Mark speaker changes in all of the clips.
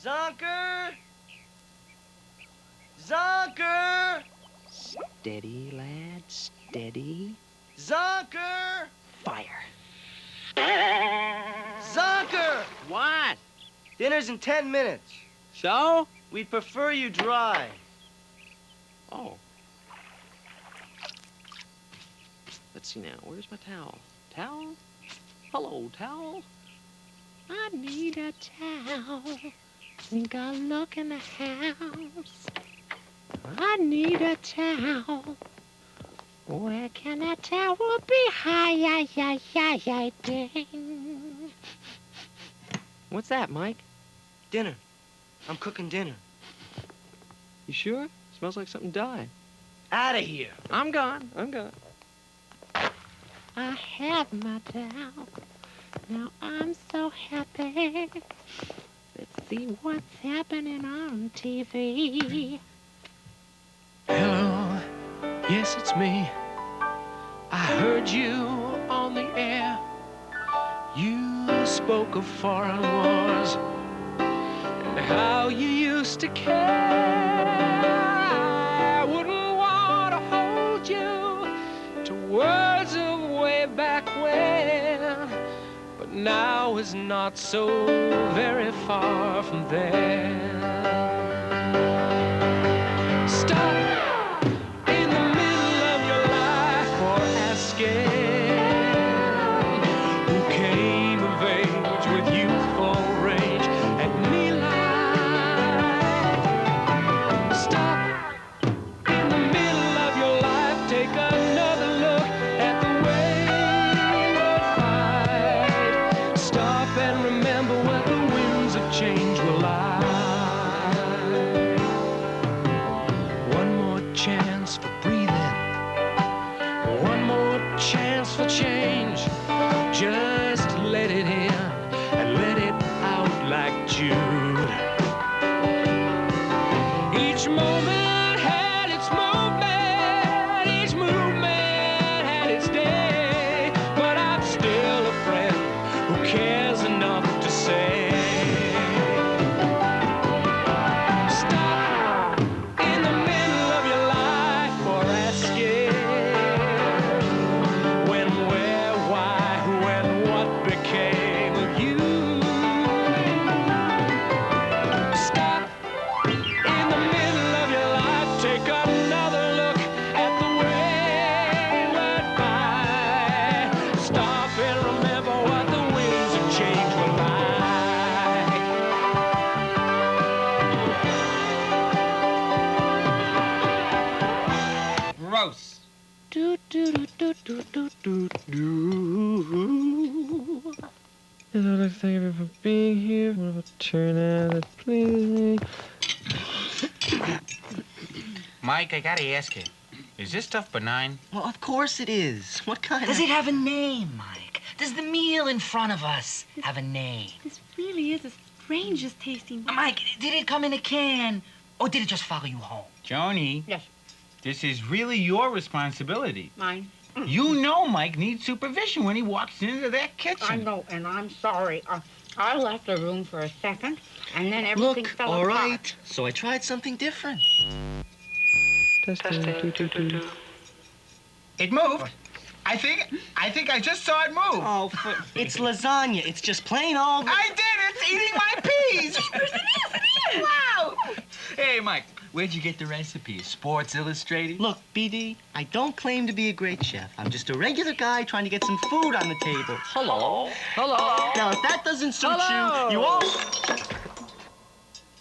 Speaker 1: Zonker! Zonker!
Speaker 2: Steady, lad, steady.
Speaker 1: Zonker!
Speaker 2: Fire.
Speaker 1: Zonker!
Speaker 2: What?
Speaker 1: Dinner's in 10 minutes.
Speaker 2: So?
Speaker 1: We'd prefer you dry.
Speaker 2: Oh. Let's see now. Where's my towel? Towel? Hello, towel. I need a towel. Think I'll look in the house. I need a towel. Where can that towel be? Hi, ding. What's that, Mike?
Speaker 1: Dinner. I'm cooking dinner.
Speaker 2: You sure? Smells like something died.
Speaker 1: Out of here.
Speaker 2: I'm gone. I have my towel. Now I'm so happy. Let's see what's happening on TV.
Speaker 3: Hello, yes, it's me. I heard you on the air. You spoke of foreign wars and how you used to care. I wouldn't want to hold you to words of way back when, but now is not so very far from there. Stop in the middle of your life for asking who came of age with youthful rage at me light. Stop in the middle of your life, take another look at the wayward fight. Stop and remember where the winds of change will lie. Chance for breathing, one more chance for change. Just let it in and let it out like Jude. Each moment had its movement, each movement had its day, but I'm still a friend who cares enough to say, Thank you for being here. What a turnout that pleases me.
Speaker 4: Mike, I gotta ask you, is this stuff benign?
Speaker 1: Well, of course it is. What kind
Speaker 5: Does it have a name, Mike? Does the meal in front of us have a name?
Speaker 6: This really is the strangest tasting.
Speaker 5: Mike, did it come in a can, or did it just follow you home?
Speaker 4: Joni.
Speaker 6: Yes.
Speaker 4: This is really your responsibility.
Speaker 6: Mine.
Speaker 4: You know Mike needs supervision when he walks into that kitchen.
Speaker 6: I know, and I'm sorry. I left the room for a second, and then everything fell apart.
Speaker 1: All right. So I tried something different.
Speaker 4: It moved. I think I just saw it move.
Speaker 1: Oh, it's lasagna. It's just plain old...
Speaker 4: I did! It's eating my peas!
Speaker 6: It is! Wow!
Speaker 4: Hey, Mike, where'd you get the recipe? Sports Illustrated?
Speaker 1: Look, BD, I don't claim to be a great chef. I'm just a regular guy trying to get some food on the table.
Speaker 2: Hello.
Speaker 1: Now, if that doesn't suit you all...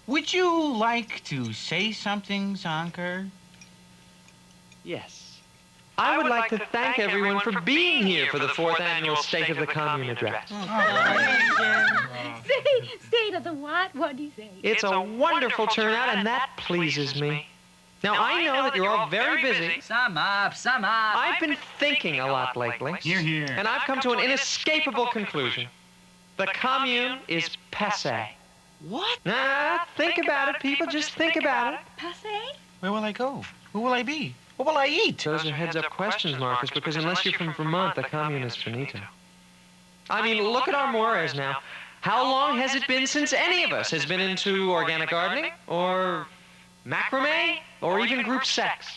Speaker 4: Would you like to say something, Zonker?
Speaker 2: Yes. I would like to thank everyone for being here for the 4th annual State of the Commune address.
Speaker 6: State of the what? What do you say?
Speaker 2: It's a wonderful turnout, and that pleases me. Now, I know that you're all very busy.
Speaker 5: Sum up.
Speaker 2: I've been thinking a lot lately.
Speaker 4: Hear, hear.
Speaker 2: And I've come to an inescapable conclusion. The commune is passé.
Speaker 1: What?
Speaker 2: Think about it, people. Just think about it.
Speaker 6: Passé?
Speaker 4: Where will I go? Who will I be? What will I eat?
Speaker 2: Those are heads-up questions, Marcus, because unless you're from Vermont, the commune is finito. I mean, look at our mores now.
Speaker 3: How long has it been since any of us has been into organic gardening, or macrame, or even group sex?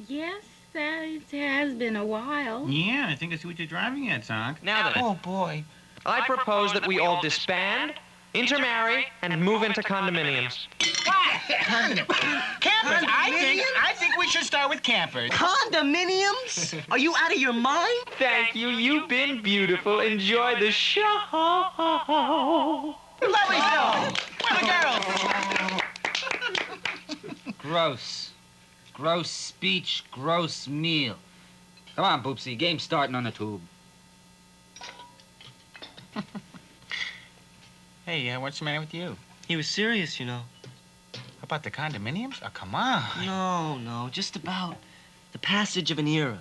Speaker 2: Yes, that it has been a while.
Speaker 7: Yeah, I think I see what you're driving at, Zonk.
Speaker 3: Now then,
Speaker 4: Oh, boy.
Speaker 3: I propose that we all disband, intermarry, and move into condominiums.
Speaker 4: Campers, I think we should start with campers.
Speaker 1: Condominiums? Are you out of your mind?
Speaker 3: Thank you. You've been beautiful. Enjoy the show.
Speaker 4: Let me go. Where the girls?
Speaker 8: Gross. Gross speech, gross meal. Come on, Boopsy. Game's starting on the tube.
Speaker 4: Hey, what's the matter with you?
Speaker 1: He was serious, you know.
Speaker 4: About the condominiums? Oh, come on.
Speaker 1: No, just about the passage of an era.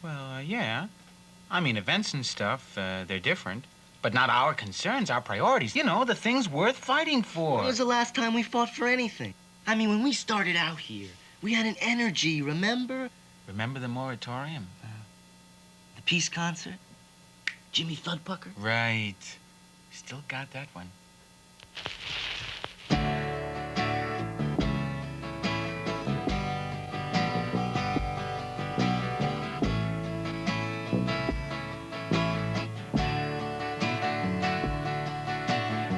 Speaker 4: Well, yeah. I mean, events and stuff, they're different. But not our concerns, our priorities. You know, the things worth fighting for.
Speaker 1: When was the last time we fought for anything? I mean, when we started out here, we had an energy, remember?
Speaker 4: Remember the moratorium?
Speaker 1: The peace concert? Jimmy Thudpucker?
Speaker 4: Right. Still got that one.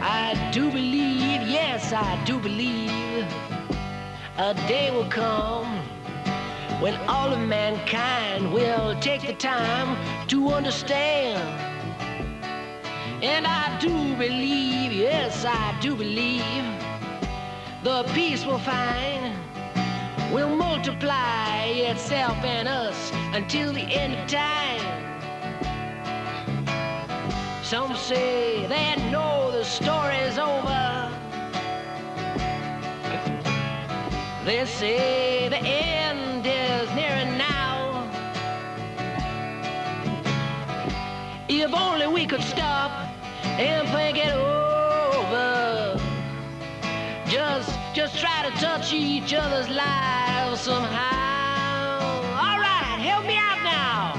Speaker 3: I do believe, yes, I do believe a day will come when all of mankind will take the time to understand. And I do believe, yes, I do believe the peace we'll find will multiply itself and us until the end of time. Some say they know the story's over. They say the end is nearer now. If only we could stop and think it over. Just try to touch each other's lives somehow. All right, help me out now.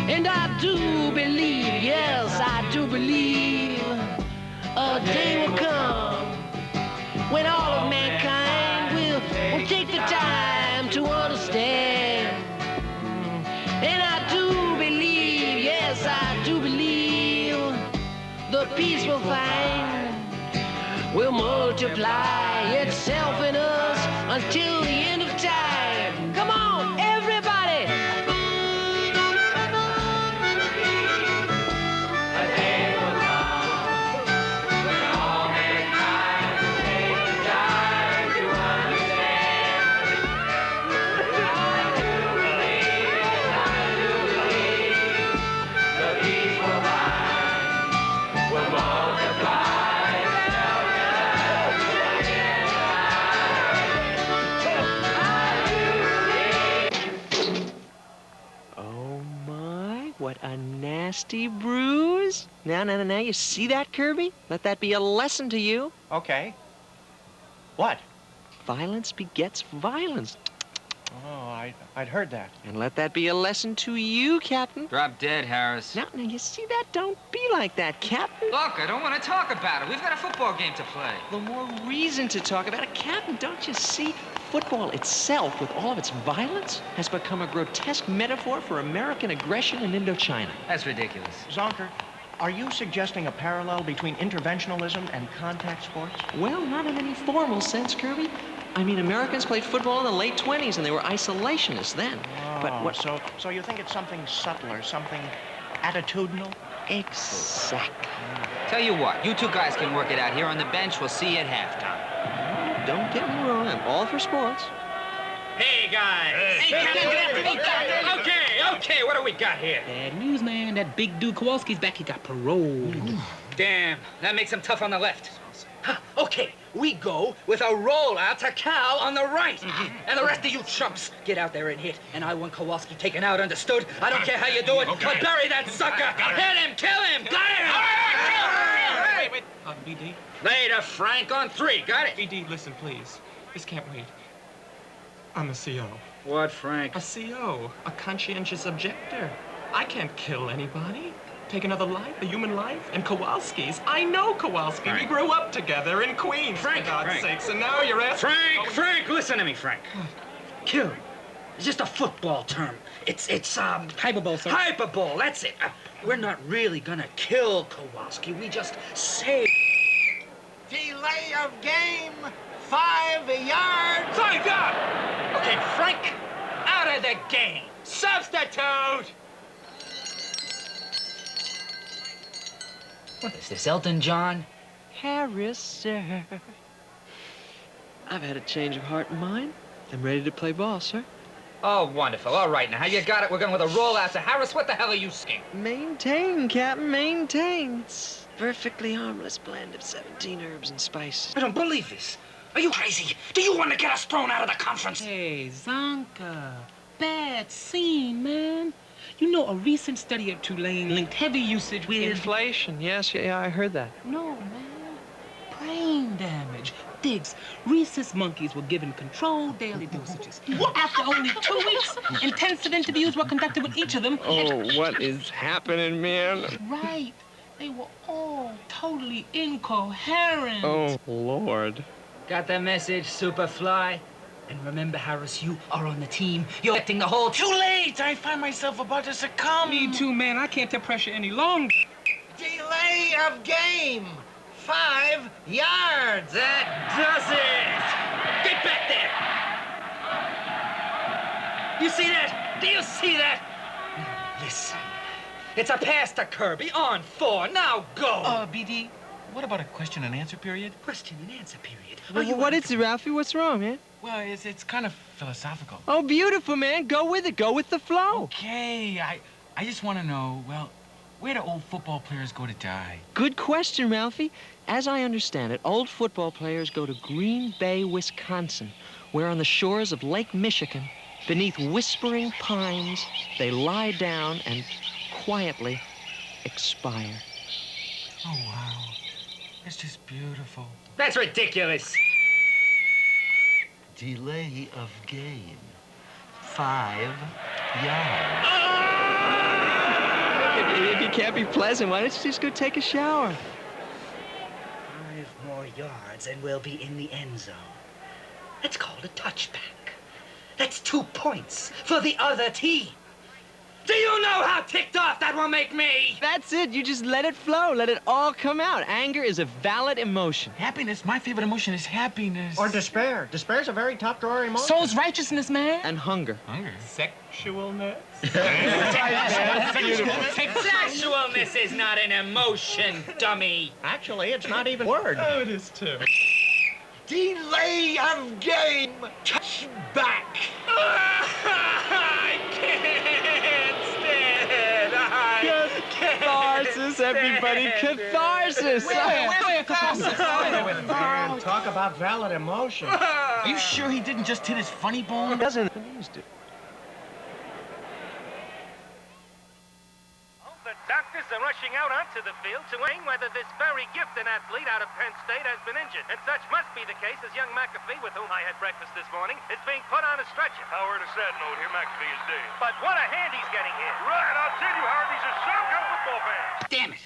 Speaker 3: And I do believe, yes, I do believe a day will come when all of mankind will take the time to understand. And I do believe, yes, I do believe the peace we'll find will multiply itself in us until the end of time. Come on, everybody! What a nasty bruise. Now, you see that, Kirby? Let that be a lesson to you.
Speaker 7: Okay. What?
Speaker 3: Violence begets violence.
Speaker 7: Oh, I'd heard that.
Speaker 3: And let that be a lesson to you, Captain.
Speaker 8: Drop dead, Harris.
Speaker 3: Now, you see that? Don't be like that, Captain.
Speaker 8: Look, I don't want to talk about it. We've got a football game to play.
Speaker 3: The more reason to talk about it, Captain. Don't you see? Football itself, with all of its violence, has become a grotesque metaphor for American aggression in Indochina.
Speaker 8: That's ridiculous.
Speaker 7: Zonker, are you suggesting a parallel between interventionalism and contact sports?
Speaker 3: Well, not in any formal sense, Kirby. I mean, Americans played football in the late 20s, and they were isolationists then.
Speaker 7: Oh,
Speaker 3: But what?
Speaker 7: So you think it's something subtler, something attitudinal?
Speaker 3: Exactly.
Speaker 8: Tell you what, you two guys can work it out here on the bench. We'll see you at halftime.
Speaker 3: Don't get me wrong. I'm all for sports.
Speaker 9: Hey, guys.
Speaker 5: Hey,
Speaker 9: Okay, what do we got here?
Speaker 5: Bad news, man. That big dude Kowalski's back. He got paroled.
Speaker 9: Damn, that makes him tough on the left. Okay, we go with a rollout to Cal on the right. And the rest of you chumps, get out there and hit. And I want Kowalski taken out, understood? I don't care how you do it, but bury that sucker. Hit him, kill him, got him!
Speaker 3: Wait. BD?
Speaker 9: Later, Frank, on 3, got it?
Speaker 3: BD, listen, please. This can't wait. I'm a CO.
Speaker 9: What, Frank?
Speaker 3: A CO. A conscientious objector. I can't kill anybody.
Speaker 10: take another life, a human life? And Kowalski's? I know Kowalski.
Speaker 9: Frank.
Speaker 10: We grew up together in Queens,
Speaker 9: Frank,
Speaker 10: for God's
Speaker 9: Frank.
Speaker 10: sakes, and now you're asking...
Speaker 9: Frank, listen to me, Frank. Kill. It's just a football term. It's
Speaker 6: Hyperbole, sir.
Speaker 9: hyperbole, that's it. We're not really gonna kill Kowalski. We just save...
Speaker 11: Delay of game, 5 yards.
Speaker 9: 5 yards! Okay, Frank, out of the game. Substitute! What is this, Elton John?
Speaker 3: Harris, sir. I've had a change of heart and mind. I'm ready to play ball, sir.
Speaker 8: Oh, wonderful. All right, now, you got it. We're going with a rollout. So, Harris, what the hell are you singing?
Speaker 3: Maintain, Captain, maintain. It's perfectly harmless blend of 17 herbs and spices.
Speaker 9: I don't believe this. Are you crazy? Do you want to get us thrown out of the conference?
Speaker 2: Hey, Zonka. Bad scene, man. You know, a recent study at Tulane linked heavy usage with...
Speaker 3: Inflation, yes, yeah, I heard that.
Speaker 2: No, man. Brain damage. Diggs, rhesus monkeys were given controlled daily dosages. After only 2 weeks, intensive interviews were conducted with each of them.
Speaker 3: Oh, what is happening, man?
Speaker 2: Right. They were all totally incoherent.
Speaker 3: Oh, Lord.
Speaker 9: Got the message, Superfly? And remember, Harris, you are on the team. You're acting the whole...
Speaker 4: Too late! I find myself about to succumb.
Speaker 2: Me too, man. I can't take pressure any longer.
Speaker 11: Delay of game, 5 yards.
Speaker 9: That does it! Get back there! You see that? Do you see that? Now, listen. It's a pass to Kirby on 4. Now go!
Speaker 4: BD, what about a question and answer period?
Speaker 9: Question and answer period.
Speaker 3: What is it, Ralphie? What's wrong, man?
Speaker 4: Well, it's kind of philosophical.
Speaker 3: Oh, beautiful, man. Go with it. Go with the flow.
Speaker 4: Okay, I just want to know, well, where do old football players go to die?
Speaker 3: Good question, Ralphie. As I understand it, old football players go to Green Bay, Wisconsin, where on the shores of Lake Michigan, beneath whispering pines, they lie down and quietly expire.
Speaker 4: Oh, wow. That's just beautiful.
Speaker 9: That's ridiculous.
Speaker 11: Delay of game, 5 yards.
Speaker 3: If you can't be pleasant, why don't you just go take a shower?
Speaker 9: 5 more yards and we'll be in the end zone. That's called a touchback. That's 2 points for the other team. Do you know how ticked off that will make me?
Speaker 3: That's it. You just let it flow. Let it all come out. Anger is a valid emotion.
Speaker 4: Happiness, my favorite emotion is happiness.
Speaker 7: Or despair. Despair's a very top drawer emotion.
Speaker 2: Soul's righteousness, man.
Speaker 3: And hunger.
Speaker 4: Hunger.
Speaker 10: Sexualness.
Speaker 9: Sexualness is not an emotion, dummy.
Speaker 7: Actually, it's not even a word.
Speaker 10: Oh, it is too.
Speaker 11: Delay of game, touchback.
Speaker 9: I can't stand it.
Speaker 3: Catharsis, everybody. Catharsis.
Speaker 2: Where catharsis?
Speaker 7: Man, talk about valid emotion.
Speaker 4: Are you sure he didn't just hit his funny bone?
Speaker 3: Doesn't.
Speaker 12: The doctors are rushing out onto the field to aim whether this very gifted athlete out of Penn State has been injured. And such must be the case as young McAfee, with whom I had breakfast this morning, is being put on a stretcher.
Speaker 13: Howard, a sad note here. McAfee is dead.
Speaker 12: But what a hand he's getting here.
Speaker 13: Right, I'll tell you, Howard, these are some good football fans.
Speaker 9: Damn it.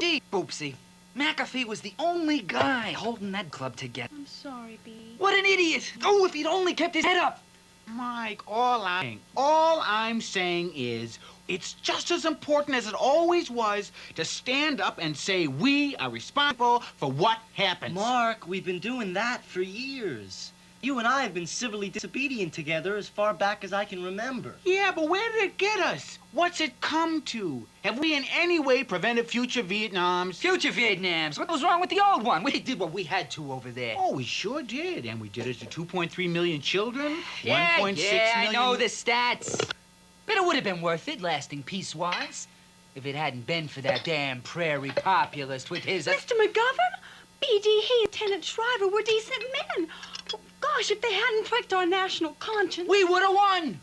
Speaker 9: Deep Boopsy. McAfee was the only guy holding that club together.
Speaker 2: I'm sorry, B.
Speaker 9: What an idiot. Oh, if he'd only kept his head up.
Speaker 4: Mike, all I'm saying is, it's just as important as it always was to stand up and say we are responsible for what happens.
Speaker 1: Mark, we've been doing that for years. You and I have been civilly disobedient together as far back as I can remember.
Speaker 4: Yeah, but where did it get us? What's it come to? Have we in any way prevented future Vietnams?
Speaker 9: Future Vietnams? What was wrong with the old one? We did what we had to over there.
Speaker 4: Oh, we sure did. And we did it to 2.3 million children,
Speaker 9: Yeah,
Speaker 4: 1.6
Speaker 9: I
Speaker 4: million...
Speaker 9: know the stats. But it would have been worth it, lasting peace-wise, if it hadn't been for that damn prairie populist with his...
Speaker 14: Mr. McGovern, B.D. he and Lieutenant Shriver were decent men. Oh, gosh, if they hadn't pricked our national conscience...
Speaker 9: We would have won.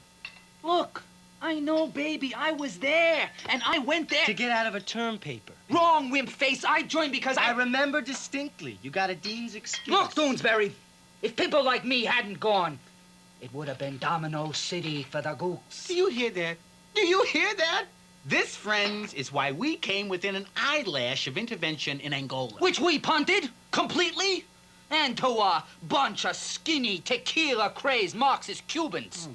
Speaker 9: Look, I know, baby. I was there, and I went there...
Speaker 1: To get out of a term paper.
Speaker 9: Wrong, wimp face. I joined because
Speaker 1: I remember distinctly. You got a dean's excuse.
Speaker 9: Look, Doonesbury, if people like me hadn't gone, it would have been Domino City for the Gooks.
Speaker 4: Do you hear that? Do you hear that? This, friends, is why we came within an eyelash of intervention in Angola.
Speaker 8: Which we punted completely? And to a bunch of skinny, tequila-crazed Marxist Cubans.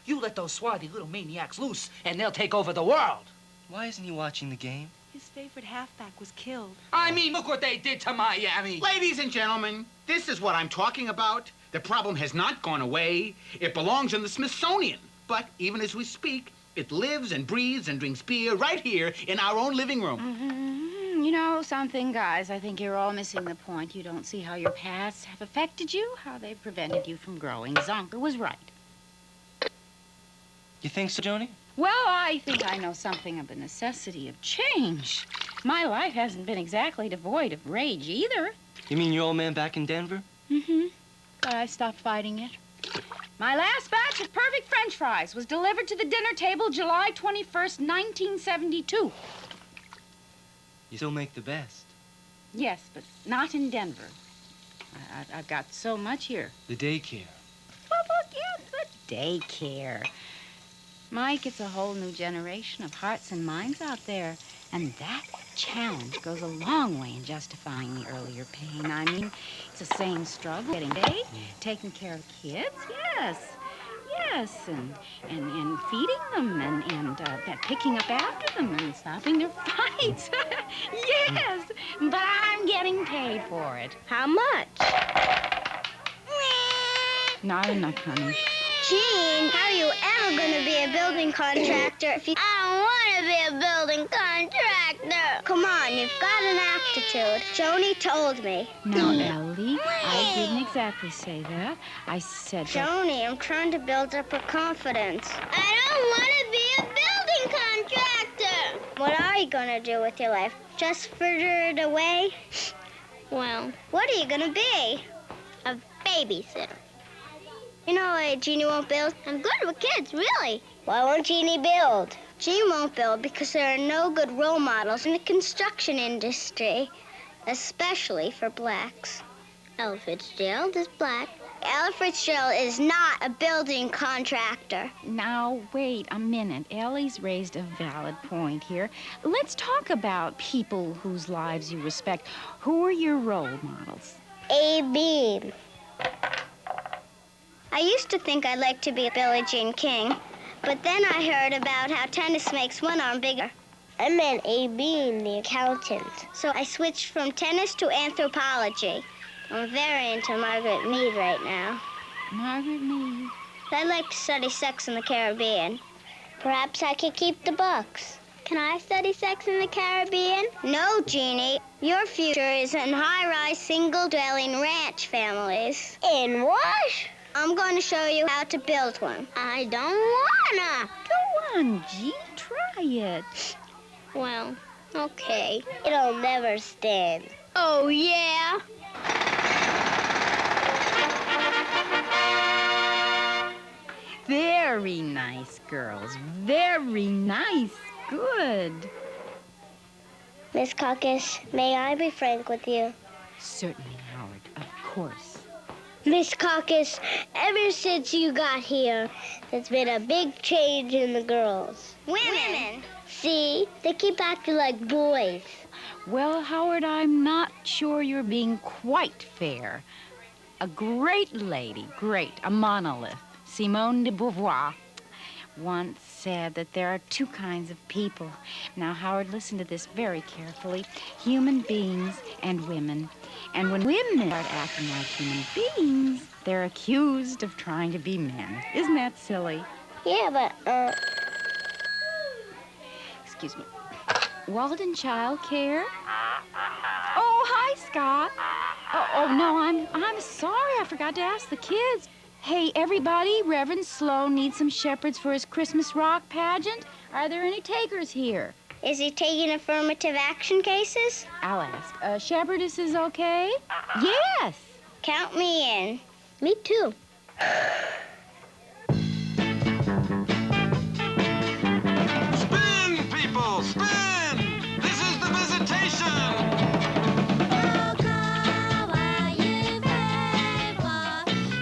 Speaker 8: You let those swarthy little maniacs loose, and they'll take over the world.
Speaker 1: Why isn't he watching the game?
Speaker 14: His favorite halfback was killed.
Speaker 8: I mean, look what they did to Miami.
Speaker 4: Ladies and gentlemen, this is what I'm talking about. The problem has not gone away. It belongs in the Smithsonian. But even as we speak, it lives and breathes and drinks beer right here in our own living room.
Speaker 6: You know something, guys? I think you're all missing the point. You don't see how your pasts have affected you, how they've prevented you from growing. Zonka was right.
Speaker 1: You think so, Joni?
Speaker 6: Well, I think I know something of the necessity of change. My life hasn't been exactly devoid of rage either.
Speaker 1: You mean your old man back in Denver?
Speaker 6: Mm-hmm. But I stopped fighting it. My last batch of perfect French fries was delivered to the dinner table July 21st, 1972.
Speaker 1: You still make the best.
Speaker 6: Yes, but not in Denver. I've got so much here.
Speaker 1: The daycare.
Speaker 6: Well, yes, the daycare. Mike, it's a whole new generation of hearts and minds out there. And that challenge goes a long way in justifying the earlier pain. I mean, it's the same struggle, getting paid, taking care of kids, yes, and feeding them, and picking up after them and stopping their fights. Yes, but I'm getting paid for it.
Speaker 15: How much?
Speaker 6: Not enough, honey.
Speaker 15: Jean, how are you ever going to be a building contractor if you... I don't want to be a building contractor. Come on, you've got an aptitude. Joni told me.
Speaker 6: Now, Ellie, I didn't exactly say that. I said that...
Speaker 15: Joni, I'm trying to build up her confidence. I don't want to be a building contractor. What are you going to do with your life? Just fritter it away? Well, what are you going to be? A babysitter. You know, Jeannie won't build. I'm good with kids, really. Why won't Jeannie build? Jean won't build because there are no good role models in the construction industry, especially for blacks. Ella Fitzgerald is black. Ella Fitzgerald is not a building contractor.
Speaker 6: Now, wait a minute. Ellie's raised a valid point here. Let's talk about people whose lives you respect. Who are your role models?
Speaker 15: A.B. I used to think I'd like to be Billie Jean King, but then I heard about how tennis makes one arm bigger. I meant A.B., the accountant. So I switched from tennis to anthropology. I'm very into Margaret Mead right now.
Speaker 6: Margaret Mead?
Speaker 15: I'd like to study sex in the Caribbean. Perhaps I could keep the books. Can I study sex in the Caribbean? No, Jeannie. Your future is in high-rise, single-dwelling ranch families. In what? I'm going to show you how to build one. I don't wanna.
Speaker 6: Go on, Jean. Try it.
Speaker 15: Well, okay. It'll never stand. Oh, yeah?
Speaker 6: Very nice, girls. Very nice. Good.
Speaker 15: Miss Caucus, may I be frank with you?
Speaker 6: Certainly, Howard. Of course.
Speaker 15: Miss Caucus, ever since you got here, there's been a big change in the girls. Women? See? They keep acting like boys.
Speaker 6: Well, Howard, I'm not sure you're being quite fair. A great lady, a monolith, Simone de Beauvoir, once said that there are two kinds of people. Now, Howard, listen to this very carefully. Human beings and women. And when women start acting like human beings, they're accused of trying to be men. Isn't that silly?
Speaker 15: Yeah, but,
Speaker 6: Excuse me. Walden Child Care? Oh, hi, Scott. Oh, no, I'm sorry. I forgot to ask the kids. Hey, everybody, Reverend Sloan needs some shepherds for his Christmas rock pageant. Are there any takers here?
Speaker 15: Is he taking affirmative action cases?
Speaker 6: I'll ask. Shepherdess is okay? Yes.
Speaker 15: Count me in. Me too.
Speaker 16: Spin, people, spin! This is the visitation!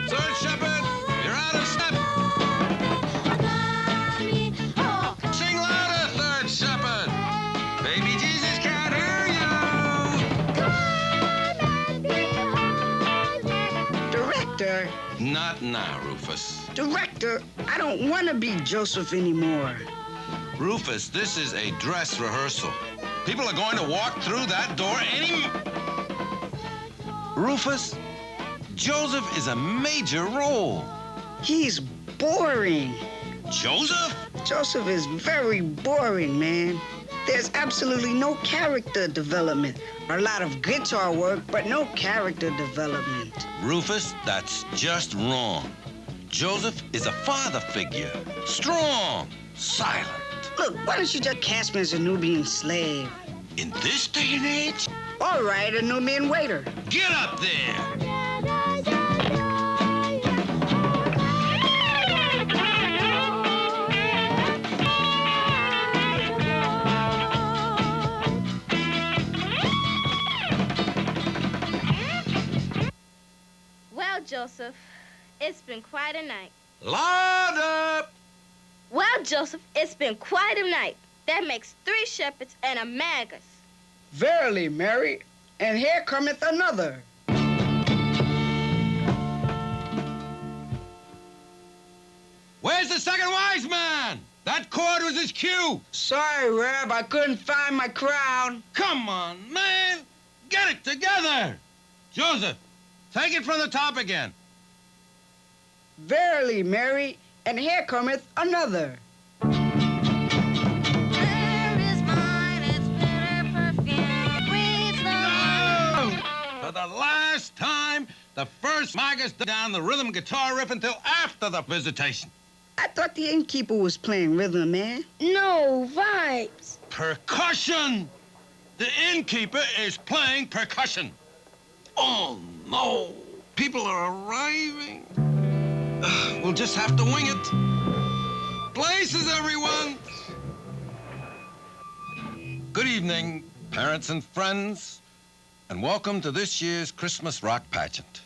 Speaker 16: Third shepherd, you're out of step. Sing louder, third Not now, Rufus.
Speaker 17: Director, I don't want to be Joseph anymore.
Speaker 16: Rufus, this is a dress rehearsal. People are going to walk through that door any... Rufus, Joseph is a major role.
Speaker 17: He's boring.
Speaker 16: Joseph?
Speaker 17: Joseph is very boring, man. There's absolutely no character development. A lot of guitar work, but no character development.
Speaker 16: Rufus, that's just wrong. Joseph is a father figure. Strong, silent.
Speaker 17: Look, why don't you just cast me as a Nubian slave?
Speaker 16: In this day and age?
Speaker 17: All right, a Nubian waiter.
Speaker 16: Get up there!
Speaker 18: Well, Joseph, it's been quite a night.
Speaker 16: Load up!
Speaker 18: Well, Joseph, it's been quite a night. That makes 3 shepherds and a magus.
Speaker 17: Verily, Mary, and here cometh another.
Speaker 16: Where's the second wise man? That cord was his cue.
Speaker 17: Sorry, Reb, I couldn't find my crown.
Speaker 16: Come on, man. Get it together. Joseph, take it from the top again.
Speaker 17: Verily, Mary, and here cometh another.
Speaker 16: For the last time, the first magus down the rhythm guitar riff until after the visitation.
Speaker 17: I thought the innkeeper was playing rhythm, man.
Speaker 18: No, vibes.
Speaker 16: Percussion! The innkeeper is playing percussion. Oh, no. People are arriving. We'll just have to wing it. Places, everyone. Good evening, parents and friends, and welcome to this year's Christmas rock pageant.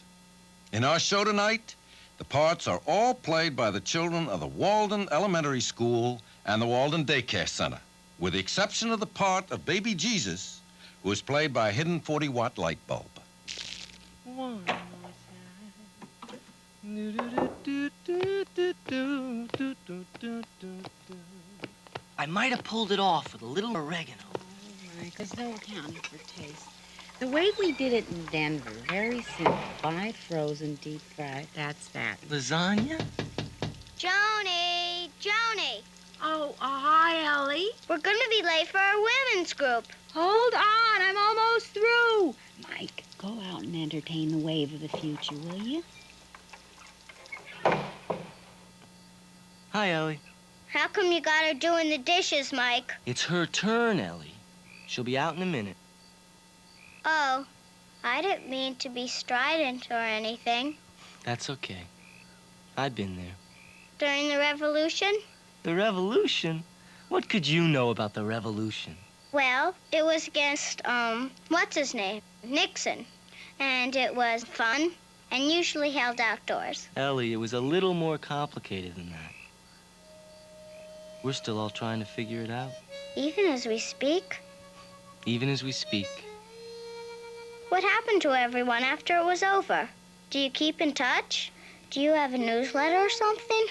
Speaker 16: In our show tonight, the parts are all played by the children of the Walden Elementary School and the Walden Daycare Center, with the exception of the part of Baby Jesus, who is played by a hidden 40-watt light bulb.
Speaker 3: One
Speaker 1: I might have pulled it off with a little oregano.
Speaker 6: Oh, Mike, there's no accounting for taste. The way we did it in Denver, very simple. Buy frozen, deep fried. That's that.
Speaker 1: Lasagna?
Speaker 15: Joni! Joni!
Speaker 14: Oh, hi, Ellie.
Speaker 15: We're gonna be late for our women's group.
Speaker 6: Hold on, I'm almost through. Mike, go out and entertain the wave of the future, will you?
Speaker 1: Hi, Ellie.
Speaker 15: How come you got her doing the dishes, Mike?
Speaker 1: It's her turn, Ellie. She'll be out in a minute.
Speaker 15: Oh, I didn't mean to be strident or anything.
Speaker 1: That's okay. I've been there.
Speaker 15: During the Revolution?
Speaker 1: The Revolution? What could you know about the Revolution?
Speaker 15: Well, it was against, what's his name? Nixon. And it was fun and usually held outdoors.
Speaker 1: Ellie, it was a little more complicated than that. We're still all trying to figure it out.
Speaker 15: Even as we speak?
Speaker 1: Even as we speak.
Speaker 15: What happened to everyone after it was over? Do you keep in touch? Do you have a newsletter or something?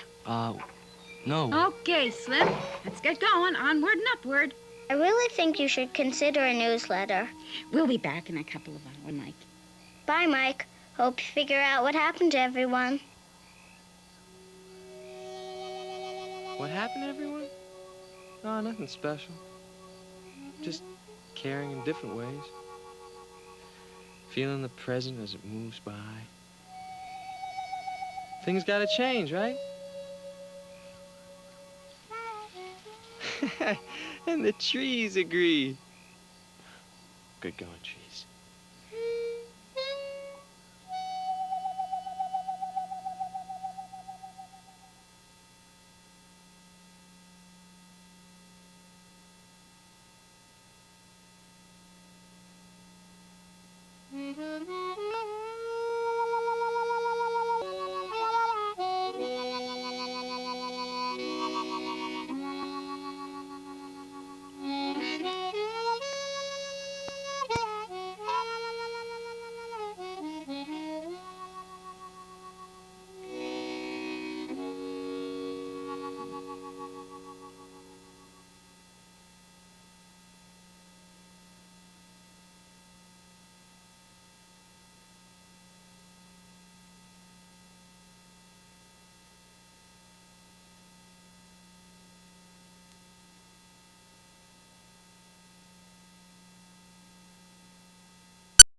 Speaker 1: No.
Speaker 6: Okay, Slim. Let's get going. Onward and upward.
Speaker 15: I really think you should consider a newsletter.
Speaker 6: We'll be back in a couple of hours, Mike.
Speaker 15: Bye, Mike. Hope you figure out what happened to everyone.
Speaker 3: What happened to everyone? Oh, nothing special. Just caring in different ways. Feeling the present as it moves by. Things gotta change, right? And the trees agree. Good going, trees.